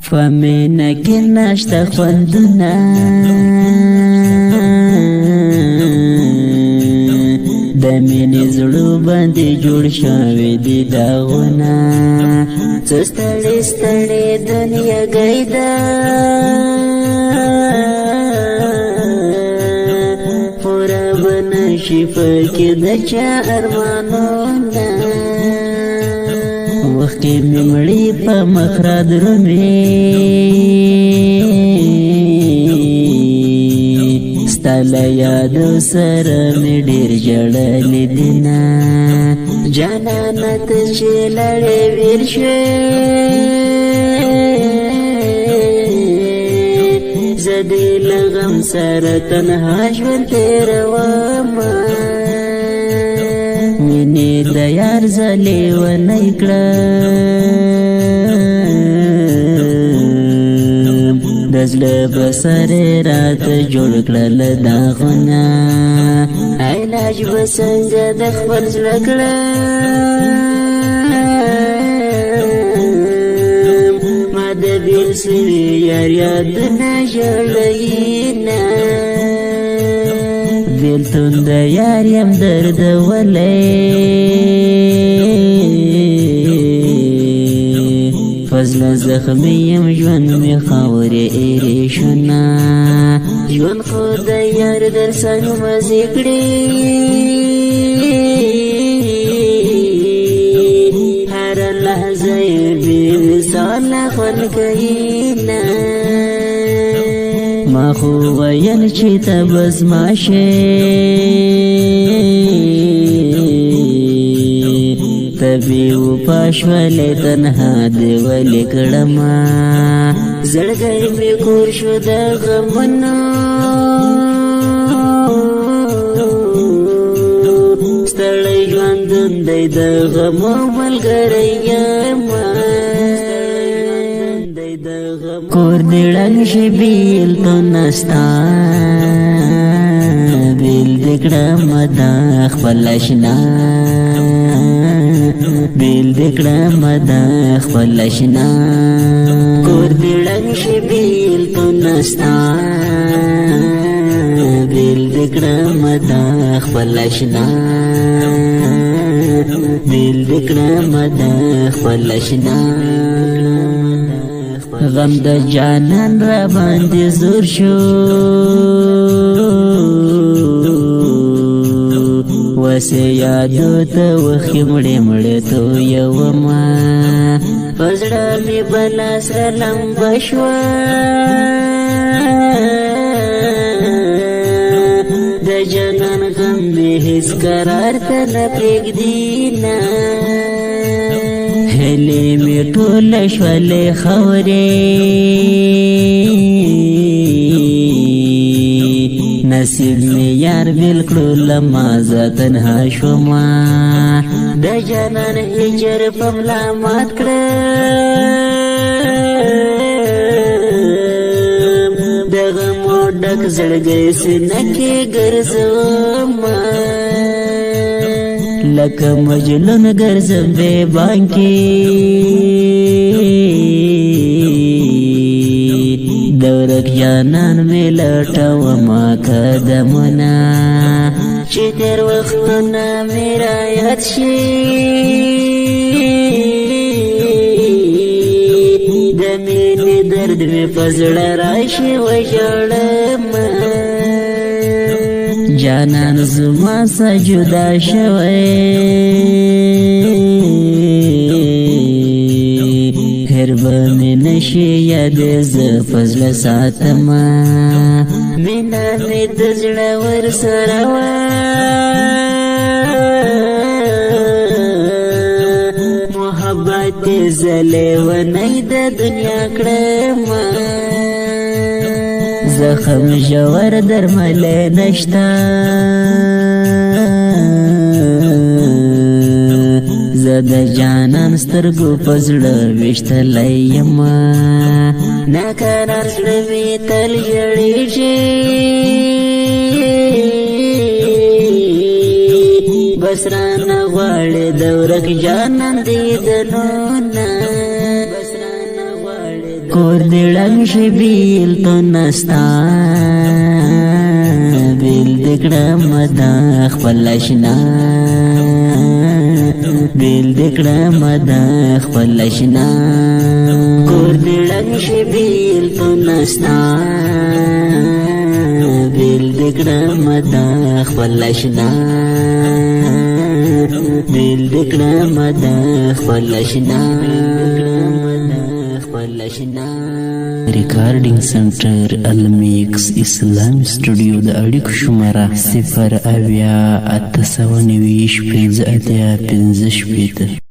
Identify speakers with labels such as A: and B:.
A: فمینا کې نشته خوندونه د مینې زړه باندې جوړ شوي دي داغونه څه ستړې ستړې دنیا ګیده پوره به نشي پکې د چا ارمانونه وخت کې مې مړې په مخ را درومي ستا له یادو سره مې ډېر ژړلي دینه جانانه ته چې لاړې ویل شوې زه دې له غم سره تنها ژوند تېرومه مینې د یار ځلې ونه کړم د زړه په سر راته جوړ کړل داغونه علاج به څنګه د خپل زړه کړم ما د بېل سوي یار یادونه ژړوینه بېلتون د یار یم دردولی فضله زخمي یم ژوند مې خاورې ایرې شونه ژوند خو د یار در څنګ مزې کړې هره لحظه یې بې مثاله خوند کوینه ما خو ویل چې ته بس ماشې ته بې وفا شولې تنها دې ولې کړمه زړګی مې کور شو د غمونو ستړی ژوندون دی د غمو ملګری یمه کور دې ړنګ شي بېلتون ستا بېل دې کړمه د خپل اشنا بېل دې کړمه د خپل اشنا کور دې ړنګ شي بېلتون ستا بېل دې کړمه د خپل اشنا بېل دې کړمه د خپل اشنا غم د جانان را باندې زور شو وسه یادو ته وخې مړې مړې تویومه په زړه مې بلا سره لمبه شوه د جانان غم مې هېڅ قرار ته نه پرېږدي نه هلې مې ټوله شولې خاورې نصیب مې یار بېل کړو له ما زه تنها شومه د جانان هجر په ملا مات کړم د غمو ډک زړګی سینه کې ګرځومه لکه مجنون ګرځم بې بانکې د ورک جانان مې لټومه قدمونه چې تېر وختونه مې رایاد شي د مینې درد مې په زړه راشي وژړمه جانان زما څخه جدا شوی هر به مې نشي یاد زه په زړه ساتمه مینه مې د زړه ورسره وه محبت یې ځلېونی د دنیا کړمه زخم ژور درمل نشته زه د جانان سترګو په زړه ویشتلی یمه ناقرار زړه مې تل ژړېږي بس رانه غواړې د ورک جانان دیدنونه بس رانه غواړې د کور دې ړنګ شي بیلتون نستا بیل دې کړم د خپل اشنا بیل دې کړم د خپل اشنا کور دې ړنګ شي بیلتون نستا بیل دې کړم د خپل اشنا بیل دې کړم د خپل اشنا ریکارډینګ سنټر الميکس اسلام سټوډیو د اړیکو شماره 0 اویا 895 15 15